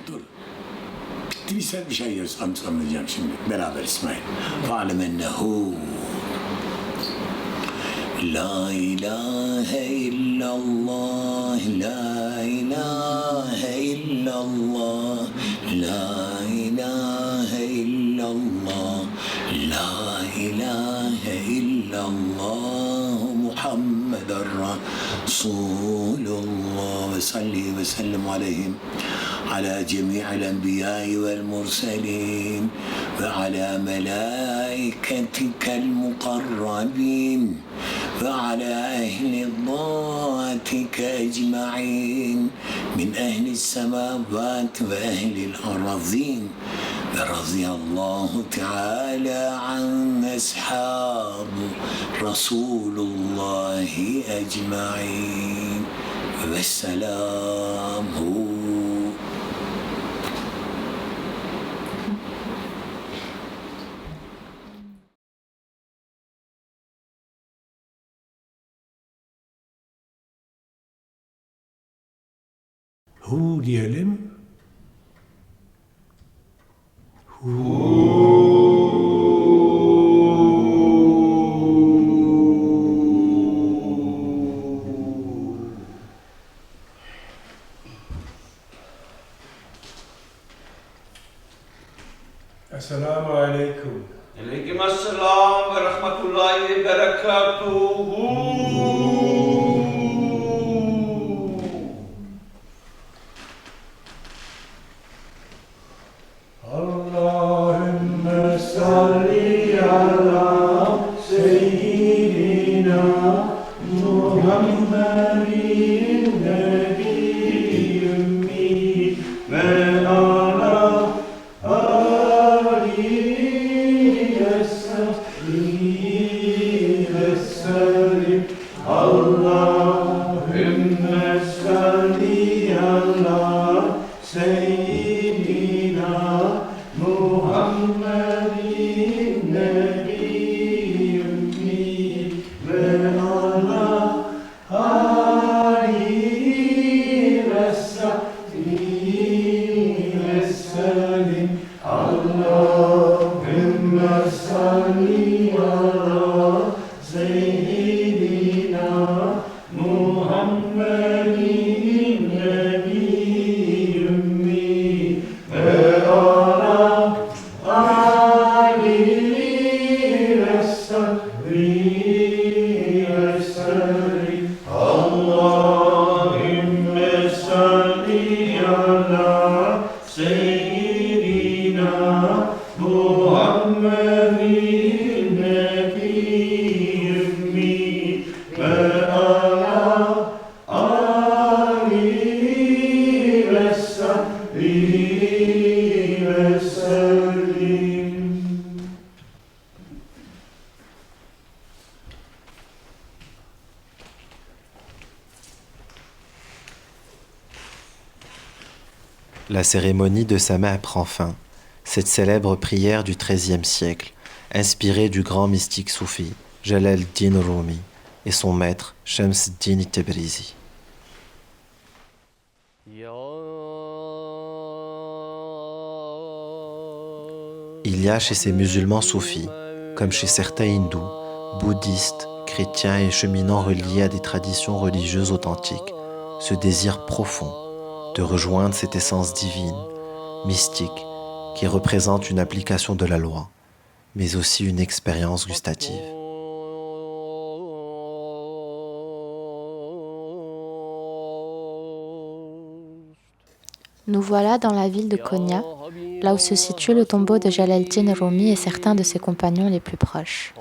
Dur. Bittiyse bir şey anlatacağım şimdi. Beraber İsmail. Fa'lem ennehu La ilahe illallah, la ilahe illallah, la ilahe illallah, la ilahe illallah, Muhammeden Resulullah ve salli ve sellem aleyhim ala cemi'il enbiya'i vel murselin ve ala melaiketikel mukarrabin وعلى أهل ضاعتك أجمعين من أهل السماوات وأهل الأرضين ورضي الله تعالى عن أصحاب رسول الله أجمعين والسلام Hu diyelim. Esselamu aleyküm. Aleykümselam ve rahmetullahi ve berekatuhu. Allahümme salli ala seyyidina Muhammedin nebi ümmi ve ala alihi ve sahbihi ve sellim. Allahümme salli ala seyyidina Muhammedin nebi ümmi ve ala alihi ve sahbihi ve sellim. Allahümme salli ala seyyidina Muhammedin nebi ümmi ve ala alihi ve sahbihi ve sellim. Allahümme salli ala seyyidina Muhammedin nebi ümmi ve ala alihi ve sahbihi ve sellim. La cérémonie de Sama' prend fin. Cette célèbre prière du XIIIe siècle, inspirée du grand mystique soufi Jalal-Din Rumi et son maître Shams-Din Tabrizi. Il y a chez ces musulmans soufis, comme chez certains hindous, bouddhistes, chrétiens et cheminants reliés à des traditions religieuses authentiques, ce désir profond de rejoindre cette essence divine, mystique, qui représente une application de la loi, mais aussi une expérience gustative. Nous voilà dans la ville de Konya, là où se situe le tombeau de Jalal-Din Rumi et certains de ses compagnons les plus proches.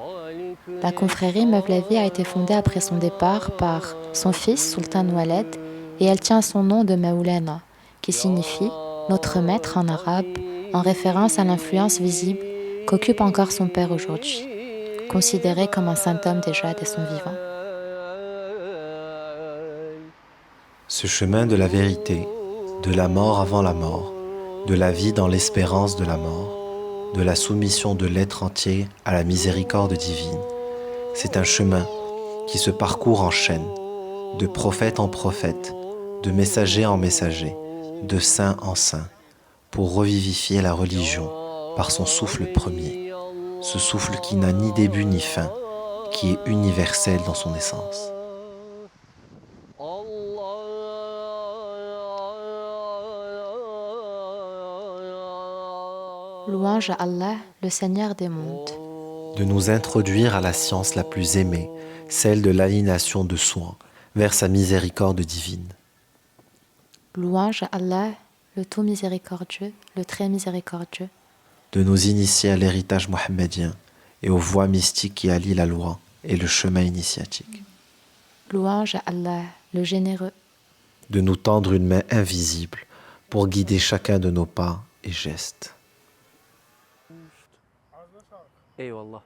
La confrérie Mevlevi a été fondée après son départ par son fils Sultan Waled et elle tient son nom de Maulana, qui signifie « notre maître » en arabe, en référence à l'influence visible qu'occupe encore son père aujourd'hui, considéré comme un saint homme déjà dès son vivant. Ce chemin de la vérité, de la mort avant la mort, de la vie dans l'espérance de la mort, de la soumission de l'être entier à la miséricorde divine, c'est un chemin qui se parcourt en chaîne, de prophète en prophète, de messager en messager, de saint en saint, pour revivifier la religion par son souffle premier, ce souffle qui n'a ni début ni fin, qui est universel dans son essence. Louange à Allah, le Seigneur des mondes. De nous introduire à la science la plus aimée, celle de l'aliénation de soi, vers sa miséricorde divine. Louange à Allah, le tout miséricordieux, le très miséricordieux. De nous initier à l'héritage mohammedien et aux voies mystiques qui allient la loi et le chemin initiatique. Louange à Allah, le généreux. De nous tendre une main invisible pour guider chacun de nos pas et gestes. Eyvallah.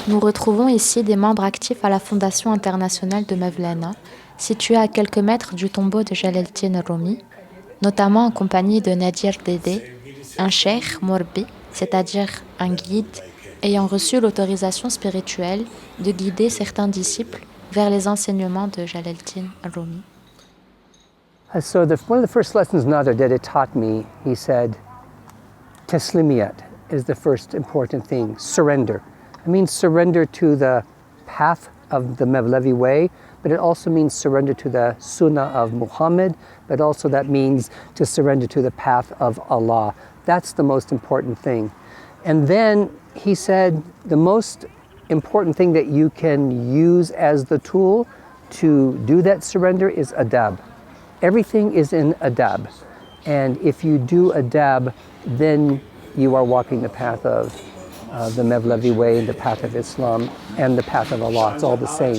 Nous retrouvons ici des membres actifs à la Fondation internationale de Mevlana, située à quelques mètres du tombeau de Jalaluddin Rumi, notamment en compagnie de Nadir Dédé, un cheikh morbi, c'est-à-dire un guide, ayant reçu l'autorisation spirituelle de guider certains disciples vers les enseignements de Jalaluddin Rumi. So one of the first lessons Nadir Dédé taught me, he said, Taslimiyat is the first important thing, surrender. It means surrender to the path of the Mevlevi way, but it also means surrender to the Sunnah of Muhammad, but also that means to surrender to the path of Allah. That's the most important thing. And then he said the most important thing that you can use as the tool to do that surrender is adab. Everything is in adab. And if you do adab, then you are walking the path of the Mevlevi way, the path of Islam, and the path of Allah. It's all the same.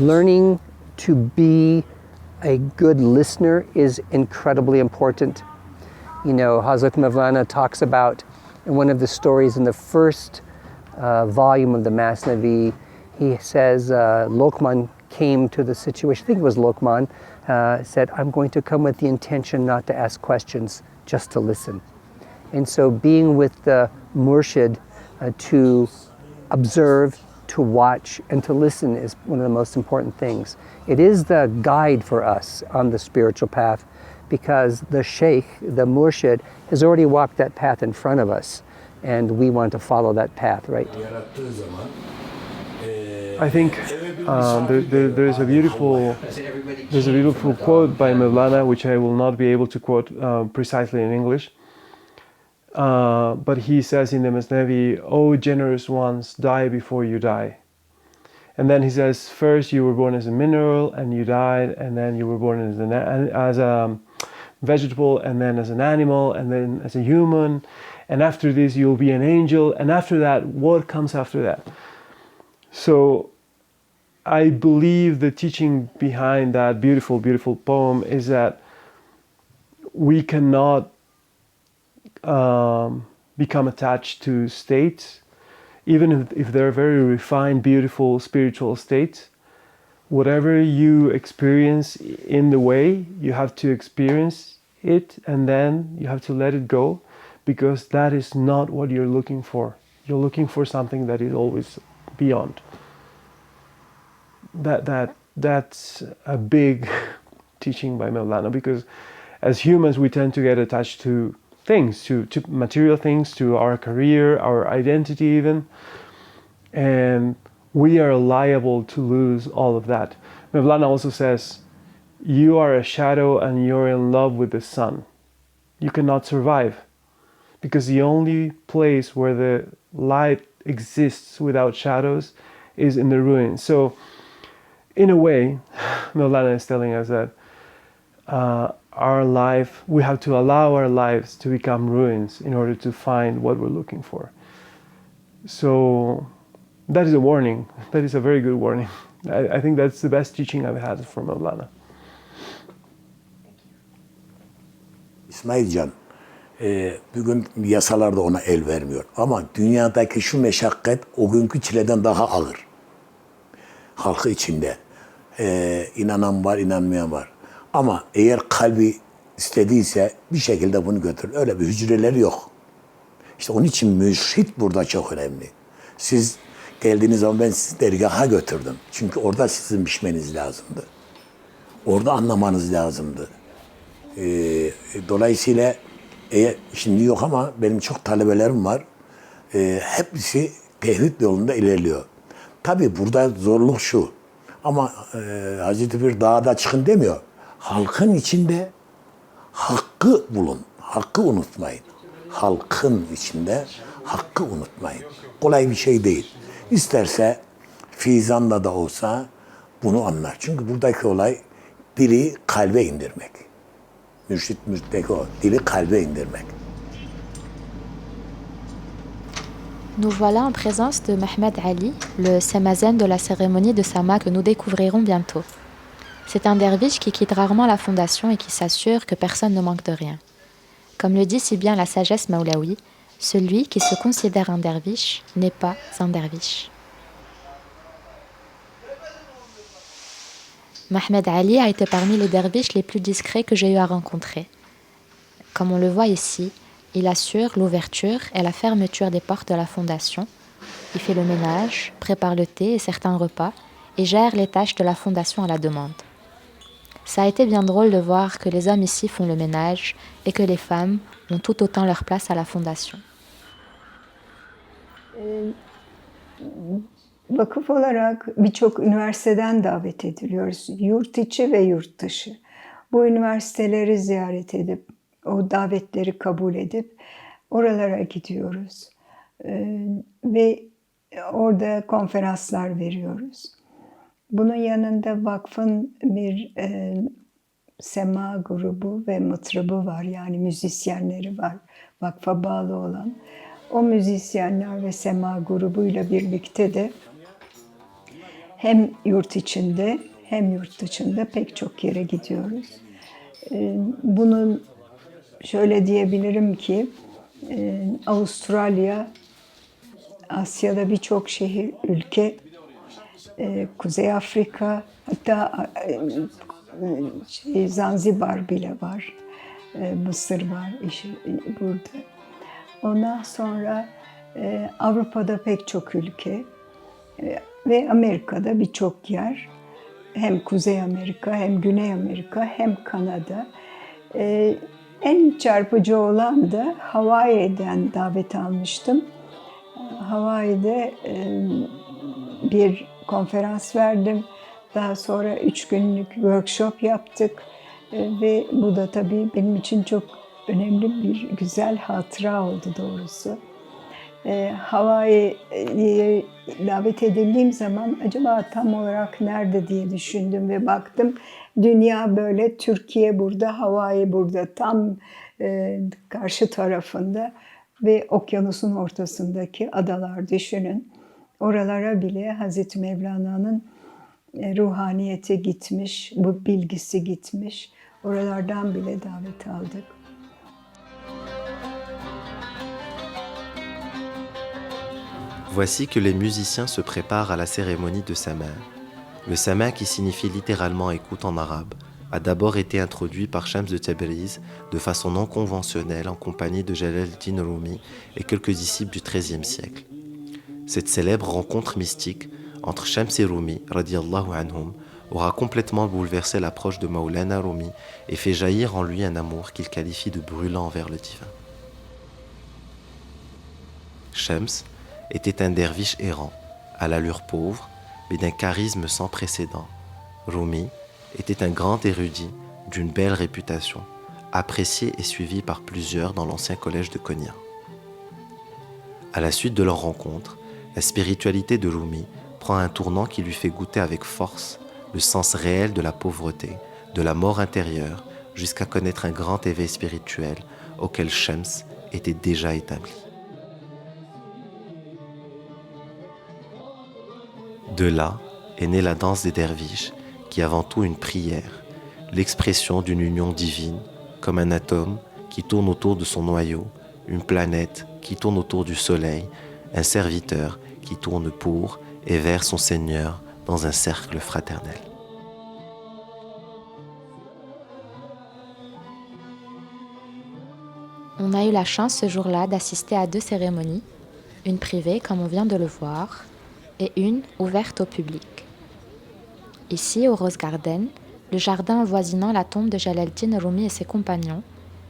Learning to be a good listener is incredibly important. You know, Hazrat Mevlana talks about in one of the stories in the first volume of the Masnavi, he says Lokman came to the situation, I think it was Lokman, said, I'm going to come with the intention not to ask questions, just to listen. And so being with the murshid to observe, to watch, and to listen is one of the most important things. It is the guide for us on the spiritual path because the sheikh, the murshid, has already walked that path in front of us and we want to follow that path, right? I think there's a beautiful quote by Mevlana, which I will not be able to quote precisely in English. But he says in the Masnavi, "O generous ones, die before you die." And then he says, first you were born as a mineral and you died, and then you were born as a vegetable, and then as an animal, and then as a human, and after this you'll be an angel, and after that, what comes after that? So I believe the teaching behind that beautiful, beautiful poem is that we cannot become attached to states, even if they're very refined, beautiful, spiritual states. Whatever you experience in the way, you have to experience it and then you have to let it go, because that is not what you're looking for. You're looking for something that is always beyond. That's a big teaching by Mevlana, because as humans we tend to get attached to things, to material things, to our career, our identity even, and we are liable to lose all of that. Mevlana also says, you are a shadow and you're in love with the sun. You cannot survive, because the only place where the light exists without shadows is in the ruins. So, in a way, Mevlana is telling us that our life, we have to allow our lives to become ruins in order to find what we're looking for. So, that is a warning. That is a very good warning. I think that's the best teaching I've had from Mevlana. İsmail Can, bugün yasalar da ona el vermiyor. Ama dünyadaki şu meşakkat o günkü çileden daha ağır. Halkı içinde. İnanan var, inanmayan var. Ama eğer kalbi istediyse bir şekilde bunu götürür. Öyle bir hücreleri yok. İşte onun için mürşit burada çok önemli. Siz geldiğiniz zaman ben sizi dergaha götürdüm. Çünkü orada sizin pişmeniz lazımdı. Orada anlamanız lazımdı. Dolayısıyla şimdi yok ama benim çok talebelerim var. Hepsi tevhid yolunda ilerliyor. Tabii burada zorluk şu. Ama Hazreti bir dağda çıkın demiyor. Halkın içinde hakkı bulun. Hakkı unutmayın. Halkın içinde hakkı unutmayın. Kolay bir şey değil. İsterse fizanla da olsa bunu anlar. Çünkü buradaki olay dili kalbe indirmek. Mürşitteki o, dili kalbe indirmek. Nous voilà en présence de Mehmed Ali, le semazen de la cérémonie de Sama que nous découvrirons bientôt. C'est un derviche qui quitte rarement la fondation et qui s'assure que personne ne manque de rien. Comme le dit si bien la sagesse Maulaoui, celui qui se considère un derviche n'est pas un derviche. Mehmed Ali a été parmi les derviches les plus discrets que j'ai eu à rencontrer. Comme on le voit ici, il assure l'ouverture et la fermeture des portes de la fondation. Il fait le ménage, prépare le thé et certains repas et gère les tâches de la fondation à la demande. Ça a été bien drôle de voir que les hommes ici font le ménage et que les femmes ont tout autant leur place à la fondation. Vakıf olarak birçok üniversiteden davet ediliyoruz. Yurt içi ve yurt dışı. Bu üniversiteleri ziyaret edip, o davetleri kabul edip oralara gidiyoruz. Ve orada konferanslar veriyoruz. Bunun yanında vakfın bir sema grubu ve mıtrabı var. Yani müzisyenleri var. Vakfa bağlı olan. O müzisyenler ve sema grubuyla birlikte de hem yurt içinde hem yurt dışında pek çok yere gidiyoruz. Bunun şöyle diyebilirim ki Avustralya, Asya'da birçok şehir, ülke, Kuzey Afrika, hatta Zanzibar bile var, Mısır var burada. Ondan sonra Avrupa'da pek çok ülke ve Amerika'da birçok yer. Hem Kuzey Amerika, hem Güney Amerika, hem Kanada. En çarpıcı olan da Hawaii'den davet almıştım. Hawaii'de bir konferans verdim. Daha sonra 3 günlük workshop yaptık. Ve bu da tabii benim için çok önemli bir güzel hatıra oldu doğrusu. Hawaii'ye davet edildiğim zaman acaba tam olarak nerede diye düşündüm ve baktım. Dünya böyle, Türkiye burada, Hawaii burada, tam karşı tarafında ve okyanusun ortasındaki adalar düşünün. Oralara bile Hazreti Mevlana'nın ruhaniyeti gitmiş, bu bilgisi gitmiş. Oralardan bile davet aldık. Voici que les musiciens se préparent à la cérémonie de Sama. Le Sama, qui signifie littéralement écoute en arabe, a d'abord été introduit par Shams de Tabriz de façon non conventionnelle en compagnie de Jalal-Din Rumi et quelques disciples du XIIIe siècle. Cette célèbre rencontre mystique entre Shams et Rumi, radiyallahu anhum, aura complètement bouleversé l'approche de Maulana Rumi et fait jaillir en lui un amour qu'il qualifie de brûlant envers le divin. Shams était un derviche errant, à l'allure pauvre, mais d'un charisme sans précédent. Rumi était un grand érudit d'une belle réputation, apprécié et suivi par plusieurs dans l'ancien collège de Konya. À la suite de leur rencontre, la spiritualité de Rumi prend un tournant qui lui fait goûter avec force le sens réel de la pauvreté, de la mort intérieure, jusqu'à connaître un grand éveil spirituel auquel Shams était déjà établi. De là est née la danse des derviches, qui est avant tout une prière, l'expression d'une union divine, comme un atome qui tourne autour de son noyau, une planète qui tourne autour du soleil, un serviteur qui tourne pour et vers son Seigneur dans un cercle fraternel. On a eu la chance ce jour-là d'assister à 2 cérémonies, une privée comme on vient de le voir, et une ouverte au public. Ici, au Rose Garden, le jardin avoisinant la tombe de Jalaluddin Rumi et ses compagnons,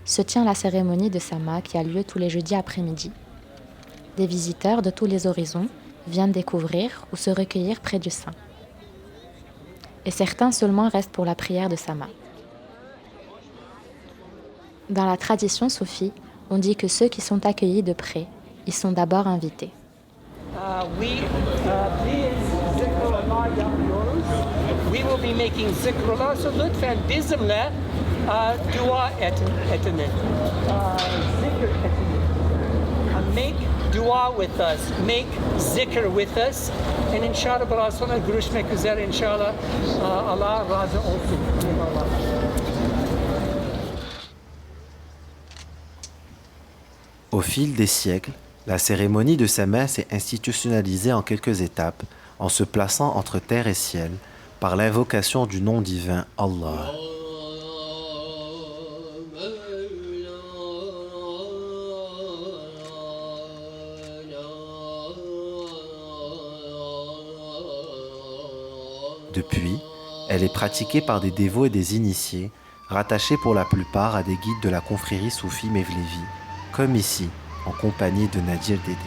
se tient la cérémonie de Sama qui a lieu tous les jeudis après-midi. Des visiteurs de tous les horizons viennent découvrir ou se recueillir près du saint. Et certains seulement restent pour la prière de Sama. Dans la tradition soufie, on dit que ceux qui sont accueillis de près, ils sont d'abord invités. We will be making zikrullah, so lütfen bizimle dua etinin. Zikr etinin. Make dua with us, make zikr with us. And inşallah biraz sonra görüşmek üzere inşallah. Allah razı olsun. Eyvallah. Au fil des siècles, la cérémonie de Sama s'est institutionnalisée en quelques étapes en se plaçant entre terre et ciel par l'invocation du nom divin Allah. Depuis, elle est pratiquée par des dévots et des initiés, rattachés pour la plupart à des guides de la confrérie soufie Mevlevi, comme ici, en compagnie de Nadir Dédé.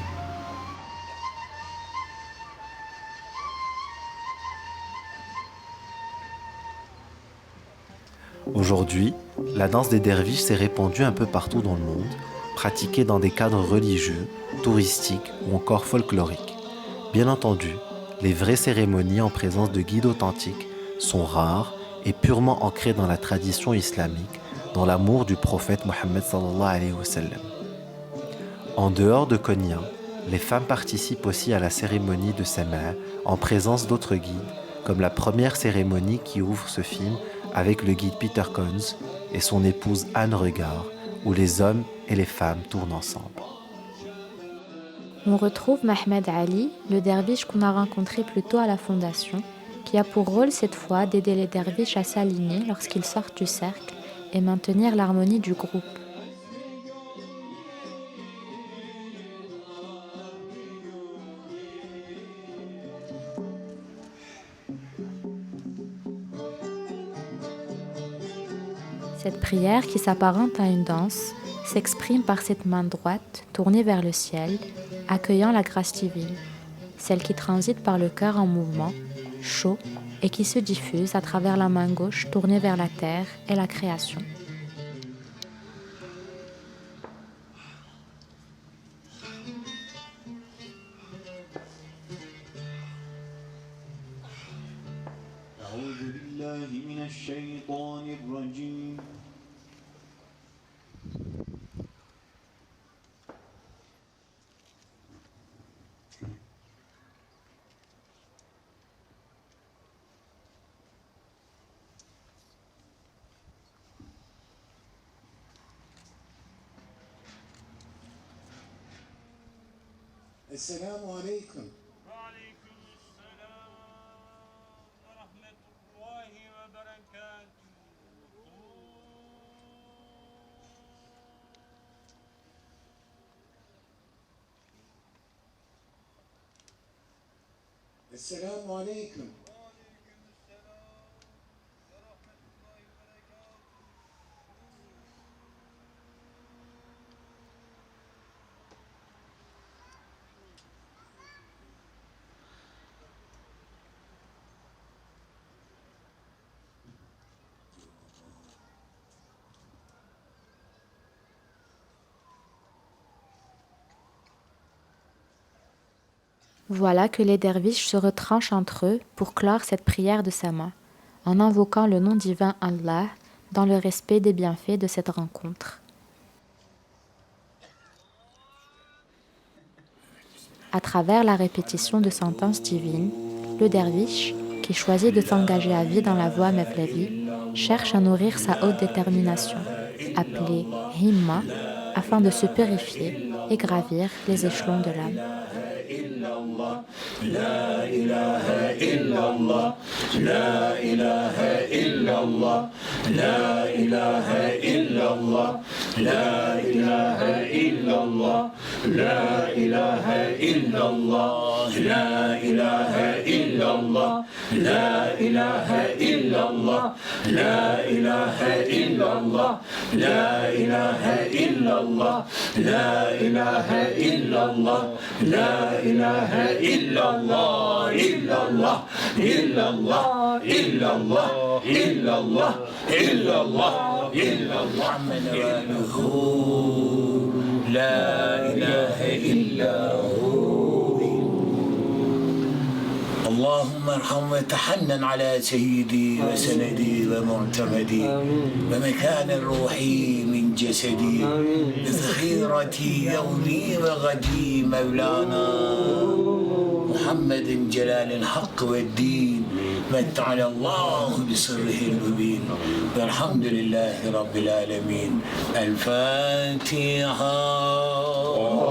Aujourd'hui, la danse des derviches s'est répandue un peu partout dans le monde, pratiquée dans des cadres religieux, touristiques ou encore folkloriques. Bien entendu, les vraies cérémonies en présence de guides authentiques sont rares et purement ancrées dans la tradition islamique, dans l'amour du prophète Mohammed sallallahu alayhi wa sallam. En dehors de Konya, les femmes participent aussi à la cérémonie de Sama en présence d'autres guides, comme la première cérémonie qui ouvre ce film avec le guide Peter Conz et son épouse Anne Regard, où les hommes et les femmes tournent ensemble. On retrouve Mahmed Ali, le derviche qu'on a rencontré plus tôt à la fondation, qui a pour rôle cette fois d'aider les derviches à s'aligner lorsqu'ils sortent du cercle et maintenir l'harmonie du groupe. Cette prière, qui s'apparente à une danse, s'exprime par cette main droite tournée vers le ciel, accueillant la grâce divine, celle qui transite par le cœur en mouvement, chaud, et qui se diffuse à travers la main gauche tournée vers la terre et la création. Esselamu aleyküm. Esselamu aleyküm. Voilà que les derviches se retranchent entre eux pour clore cette prière de sa main, en invoquant le nom divin Allah dans le respect des bienfaits de cette rencontre. À travers la répétition de sentences divines, le derviche, qui choisit de s'engager à vie dans la voie Mevlevi, cherche à nourrir sa haute détermination, appelée Himma, afin de se purifier et gravir les échelons de l'âme. لا إله إلا الله لا إله إلا الله لا إله إلا الله لا إله إلا الله لا إله إلا الله لا إله إلا الله لا إله إلا الله لا إله إلا الله لا إله إلا الله لا إله إلا الله لا إله إلا الله إلا الله إلا الله إلا الله إلا الله إلا الله إلا الله لا إله إلا هو اللهم ارحم وتحنن على سيدي وسندي ومعتمدي ومكان روحي من جسدي بذخيرتي يومي وغدي مولانا محمد جلال الحق والدين متعنا الله بسره المبين والحمد لله رب العالمين الفاتحة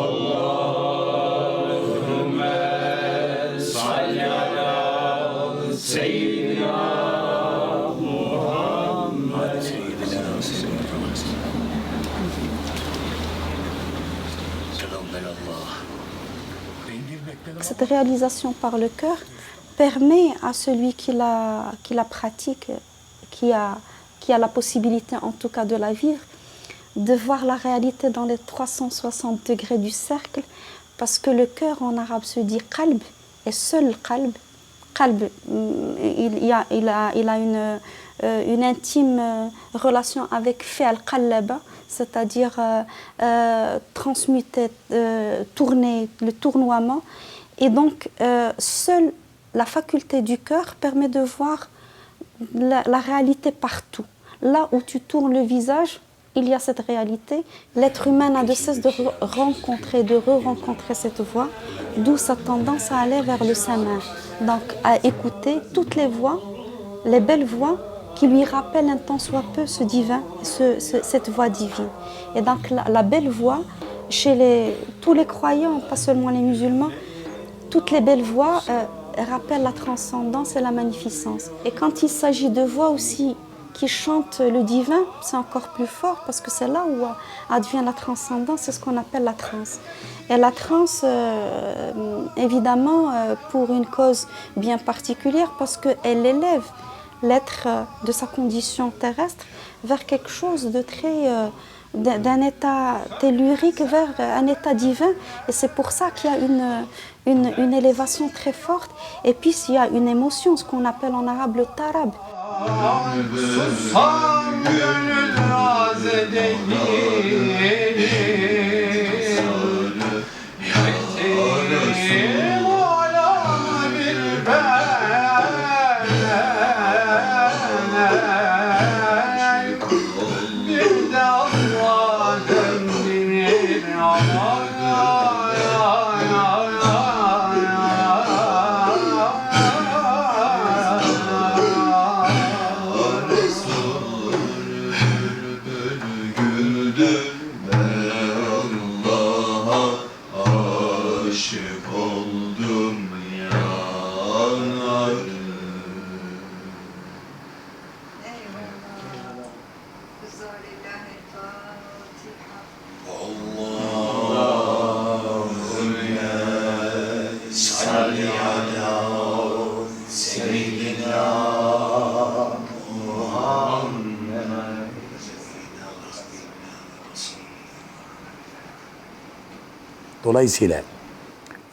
اللهم صل على سيدنا محمد سيدنا تقبل الله. Cette réalisation par le cœur permet à celui qui la pratique, qui a la possibilité en tout cas de la vivre, de voir la réalité dans les 360 degrés du cercle, parce que le cœur en arabe se dit qalb, et seul qalb, il a une intime relation avec fi'al qallaba, c'est-à-dire transmuter, tourner, le tournoiement. Et donc, seule la faculté du cœur permet de voir la réalité partout. Là où tu tournes le visage, il y a cette réalité. L'être humain n'a de cesse de rencontrer, de re-rencontrer cette voix, d'où sa tendance à aller vers le sama. Donc, à écouter toutes les voix, les belles voix qui lui rappellent un tant soit peu ce divin, cette voix divine. Et donc, la belle voix, chez tous les croyants, pas seulement les musulmans, toutes les belles voix rappellent la transcendance et la magnificence. Et quand il s'agit de voix aussi qui chantent le divin, c'est encore plus fort parce que c'est là où advient la transcendance, c'est ce qu'on appelle la transe. Et la transe, évidemment, pour une cause bien particulière, parce qu'elle élève l'être de sa condition terrestre vers quelque chose de très... d'un état tellurique vers un état divin. Et c'est pour ça qu'il y a une élévation très forte. Et puis il y a une émotion, ce qu'on appelle en arabe le tarab. Dolayısıyla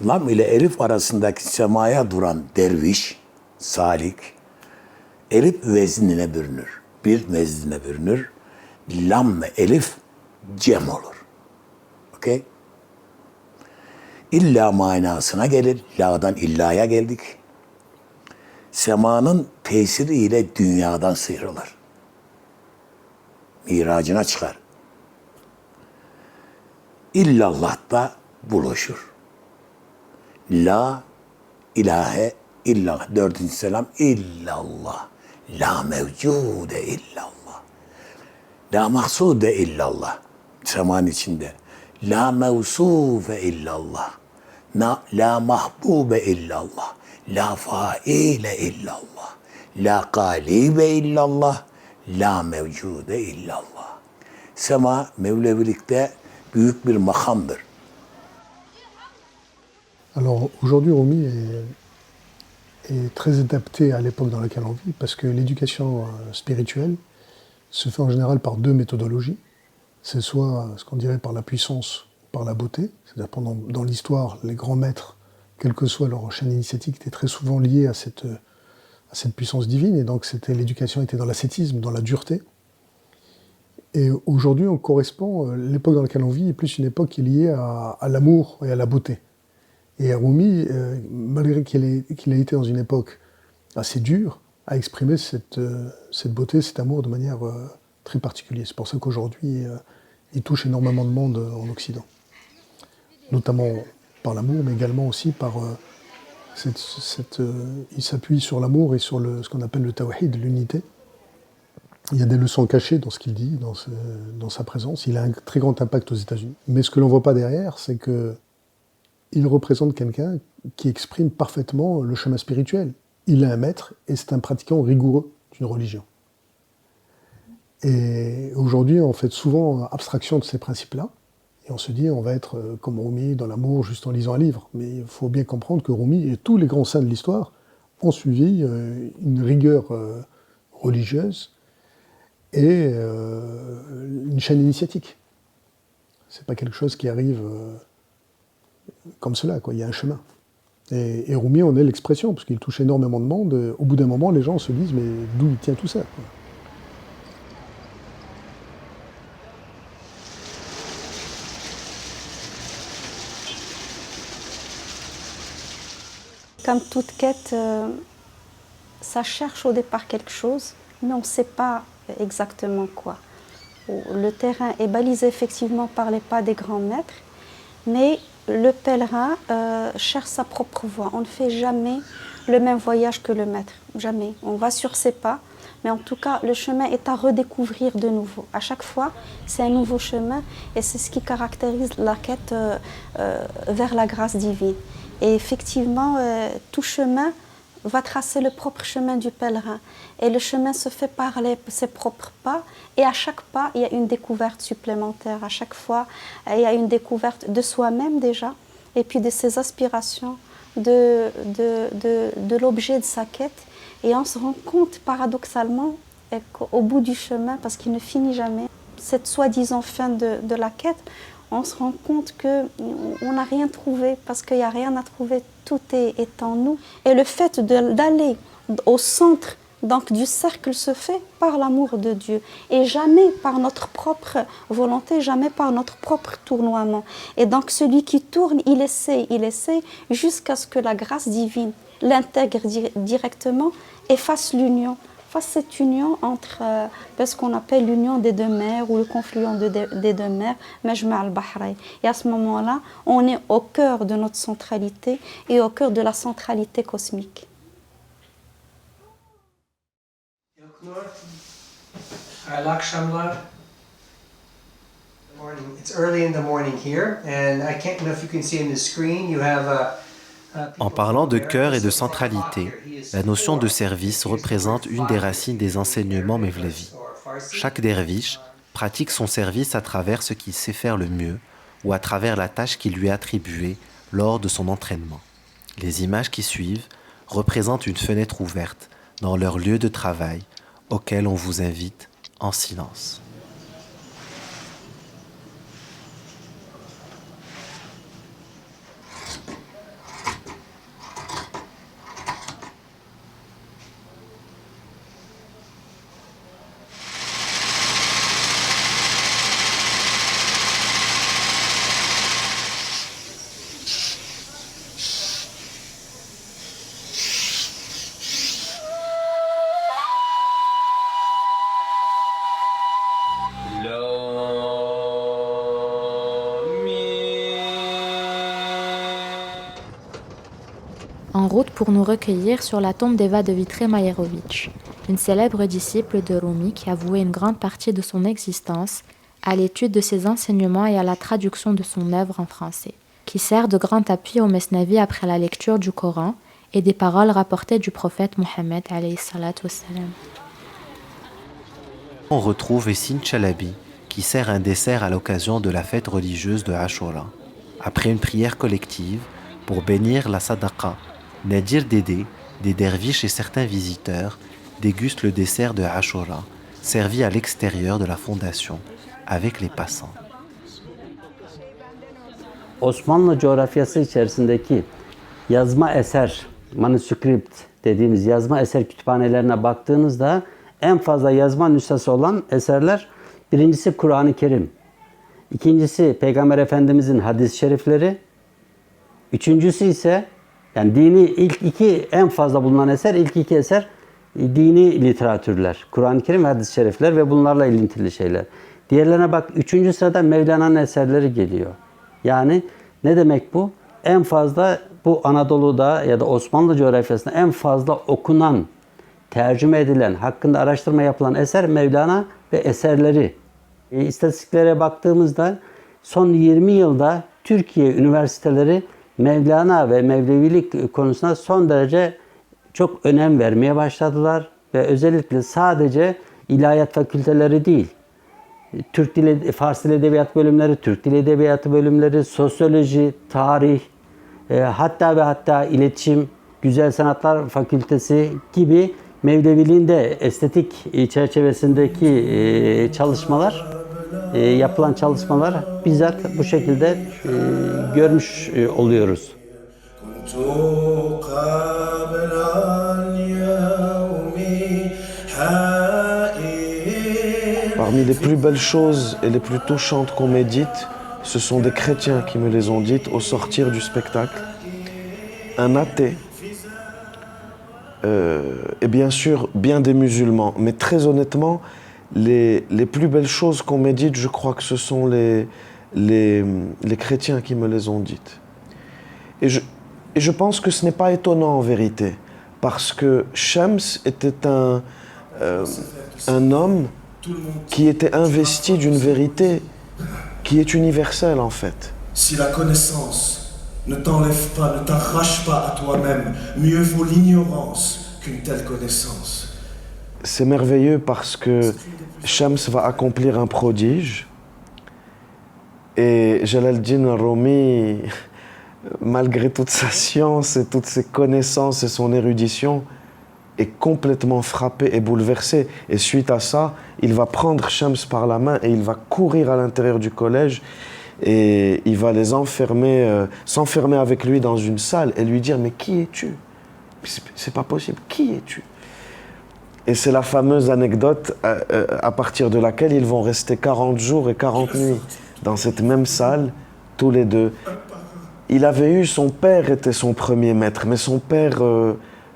lam ile elif arasındaki semaya duran derviş, salik, elif veznine bürünür. Bir veznine bürünür. Lam ve elif cem olur. Okay? İlla manasına gelir. La'dan illaya geldik. Semanın tesiriyle dünyadan sıyrılır. Miracına çıkar. İllallah'ta buluşur. La ilahe illallah. Dördüncü selam illallah. La mevcude illallah. La mahsude illallah. Semanın içinde. La mevsufe illallah. La mahbube illallah. La faile illallah. La galibe illallah. La mevcude illallah. Sema Mevlevilikte büyük bir makamdır. Alors aujourd'hui, Rumi est très adapté à l'époque dans laquelle on vit parce que l'éducation spirituelle se fait en général par deux méthodologies. C'est soit ce qu'on dirait par la puissance, par la beauté. C'est-à-dire dans l'histoire, les grands maîtres, quelle que soit leur chaîne initiatique, étaient très souvent liés à cette puissance divine. Et donc l'éducation était dans l'ascétisme, dans la dureté. Et aujourd'hui, on correspond, l'époque dans laquelle on vit est plus une époque qui est liée à l'amour et à la beauté. Et Rumi, malgré qu'il ait été dans une époque assez dure, a exprimé cette beauté, cet amour de manière très particulière. C'est pour ça qu'aujourd'hui, il touche énormément de monde en Occident. Notamment par l'amour, mais également aussi par... il s'appuie sur l'amour et sur ce qu'on appelle le tawhid, l'unité. Il y a des leçons cachées dans ce qu'il dit, dans sa présence. Il a un très grand impact aux États-Unis. Mais ce que l'on ne voit pas derrière, c'est qu'il représente quelqu'un qui exprime parfaitement le chemin spirituel. Il est un maître et c'est un pratiquant rigoureux d'une religion. Et aujourd'hui, on fait souvent abstraction de ces principes-là. Et on se dit, on va être comme Rumi dans l'amour juste en lisant un livre. Mais il faut bien comprendre que Rumi et tous les grands saints de l'histoire ont suivi une rigueur religieuse et une chaîne initiatique. C'est pas quelque chose qui arrive comme cela, quoi. Il y a un chemin. Et Rumi en est l'expression, parce qu'il touche énormément de monde. Au bout d'un moment, les gens se disent, mais d'où il tient tout ça, quoi. Comme toute quête, ça cherche au départ quelque chose, mais on ne sait pas exactement quoi. Le terrain est balisé effectivement par les pas des grands maîtres, mais le pèlerin cherche sa propre voie. On ne fait jamais le même voyage que le maître, jamais. On va sur ses pas, mais en tout cas, le chemin est à redécouvrir de nouveau. À chaque fois, c'est un nouveau chemin et c'est ce qui caractérise la quête vers la grâce divine. Et effectivement, tout chemin va tracer le propre chemin du pèlerin. Et le chemin se fait par ses propres pas. Et à chaque pas, il y a une découverte supplémentaire. À chaque fois, il y a une découverte de soi-même déjà, et puis de ses aspirations, de l'objet de sa quête. Et on se rend compte paradoxalement qu'au bout du chemin, parce qu'il ne finit jamais, cette soi-disant fin de la quête, on se rend compte qu'on n'a rien trouvé, parce qu'il n'y a rien à trouver, tout est en nous. Et le fait d'aller au centre donc, du cercle se fait par l'amour de Dieu, et jamais par notre propre volonté, jamais par notre propre tournoiement. Et donc celui qui tourne, il essaie jusqu'à ce que la grâce divine l'intègre directement et fasse l'union. Fasse cette union entre ce qu'on appelle l'union des deux mers ou le confluent des deux mers, Majma' al-Bahrain. Et à ce moment-là, on est au cœur de notre centralité et au cœur de la centralité cosmique. It's early in the morning here, and I can't know if you can see in the screen, you have En parlant de cœur et de centralité, la notion de service représente une des racines des enseignements Mevlevi. Chaque derviche pratique son service à travers ce qu'il sait faire le mieux ou à travers la tâche qui lui est attribuée lors de son entraînement. Les images qui suivent représentent une fenêtre ouverte dans leur lieu de travail auquel on vous invite en silence. en route pour nous recueillir sur la tombe d'Eva de Vitré-Majerović, une célèbre disciple de Rumi qui a voué une grande partie de son existence à l'étude de ses enseignements et à la traduction de son œuvre en français, qui sert de grand appui au Mesnavi après la lecture du Coran et des paroles rapportées du prophète Mohammed alayhi salatu wassalam. On retrouve Essine Chalabi, qui sert un dessert à l'occasion de la fête religieuse de Ashura. Après une prière collective, pour bénir la sadaqa, Nadir Dédé, des derviches et certains visiteurs dégustent le dessert de Ashura, servi à l'extérieur de la fondation, avec les passants. Osmanlı coğrafyası içerisindeki yazma eser, manuskript dediğimiz yazma eser kütüphanelerine baktığınızda en fazla yazma nüshası olan eserler birincisi Kur'an-ı Kerim, ikincisi Peygamber Efendimizin hadis-i şerifleri, üçüncüsü ise yani dini ilk iki en fazla bulunan eser, ilk iki eser dini literatürler. Kur'an-ı Kerim ve hadis-i şerifler ve bunlarla ilintili şeyler. Diğerlerine bak, üçüncü sırada Mevlana'nın eserleri geliyor. Yani ne demek bu? En fazla bu Anadolu'da ya da Osmanlı coğrafyasında en fazla okunan, tercüme edilen, hakkında araştırma yapılan eser Mevlana ve eserleri. İstatistiklere baktığımızda son 20 yılda Türkiye üniversiteleri Mevlana ve Mevlevilik konusuna son derece çok önem vermeye başladılar ve özellikle sadece ilahiyat fakülteleri değil, Türk Dili, Fars Dili Edebiyat bölümleri, Türk Dili Edebiyatı bölümleri, sosyoloji, tarih, hatta iletişim, güzel sanatlar fakültesi gibi Mevleviliğin de estetik çerçevesindeki çalışmalar, yapılan çalışmalar bizzat bu şekilde görmüş oluyoruz. Parmi les plus belles choses et les plus touchantes qu'on m'ait dites, ce sont des chrétiens qui me les ont dites au sortir du spectacle. Un athée, et bien sûr bien des musulmans, mais très honnêtement, les plus belles choses qu'on m'ait dites, je crois que ce sont les chrétiens qui me les ont dites. Et je pense que ce n'est pas étonnant en vérité, parce que Shams était un homme qui était investi d'une vérité qui est universelle en fait. Si la connaissance ne t'enlève pas, ne t'arrache pas à toi-même, mieux vaut l'ignorance qu'une telle connaissance. C'est merveilleux parce que Shams va accomplir un prodige et Jalal ad-Din Rumi, malgré toute sa science et toutes ses connaissances et son érudition, est complètement frappé et bouleversé. Et suite à ça, il va prendre Shams par la main et il va courir à l'intérieur du collège et il va les enfermer, s'enfermer avec lui dans une salle et lui dire « Mais qui es-tu ? C'est pas possible, qui es-tu ?» Et c'est la fameuse anecdote à partir de laquelle ils vont rester 40 jours et 40 nuits dans cette même salle, tous les deux. Il avait eu, son père était son premier maître, mais son père...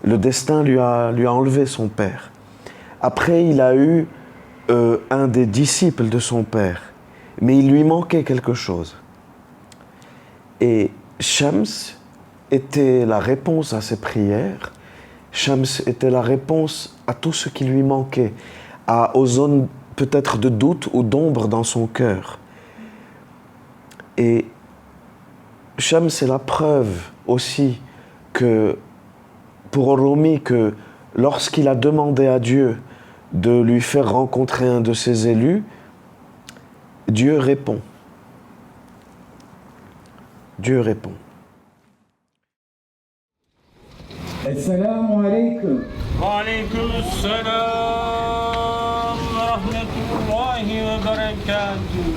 le destin lui a enlevé son père. Après, il a eu un des disciples de son père, mais il lui manquait quelque chose. Et Shams était la réponse à ses prières, Shams était la réponse à tout ce qui lui manquait, aux zones peut-être de doute ou d'ombre dans son cœur. Et Shams est la preuve aussi que pour Rumi, que lorsqu'il a demandé à Dieu de lui faire rencontrer un de ses élus, Dieu répond. Dieu répond. Assalamu alaikum. Wa alaikum assalam wa rahmatullahi wa barakatuh.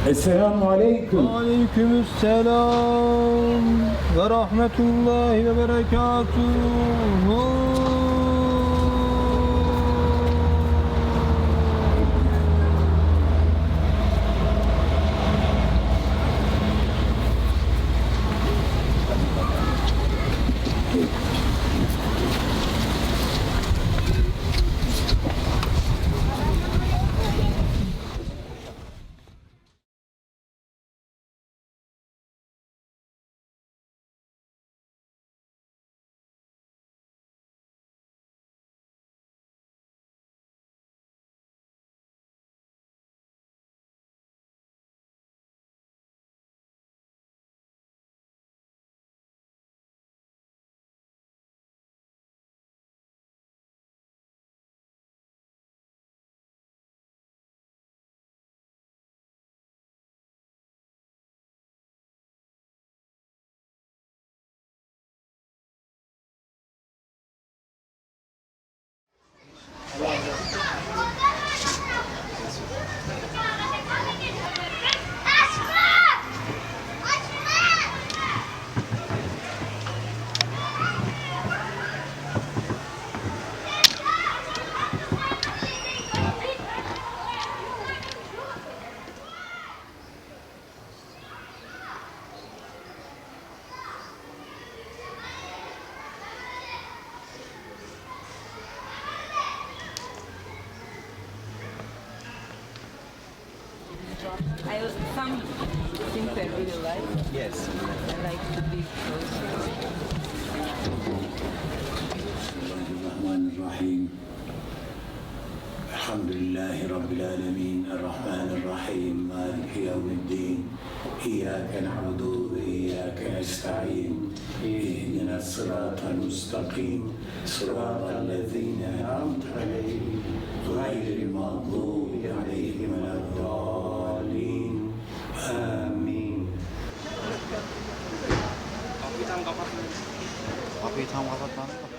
Esselamu alaikum. Aleykümselam ve rahmetullahi ve berekatuhu. Some things I really like. Yes. I like to be close. Bismillahirrahmanirrahim. Elhamdülillahi Rabbil alemin. Errahmanirrahim. Maliki yevmiddin. İyyâke na'budu ve iyyâke nesta'in. İhdina sıratal müstakim. Sıratal lezîne en'amte aleyhim. Gayril mağdûbi aleyhim veleddâlin. Amin. Kapıyı tam kapatın. Kapıyı tam kapatmanız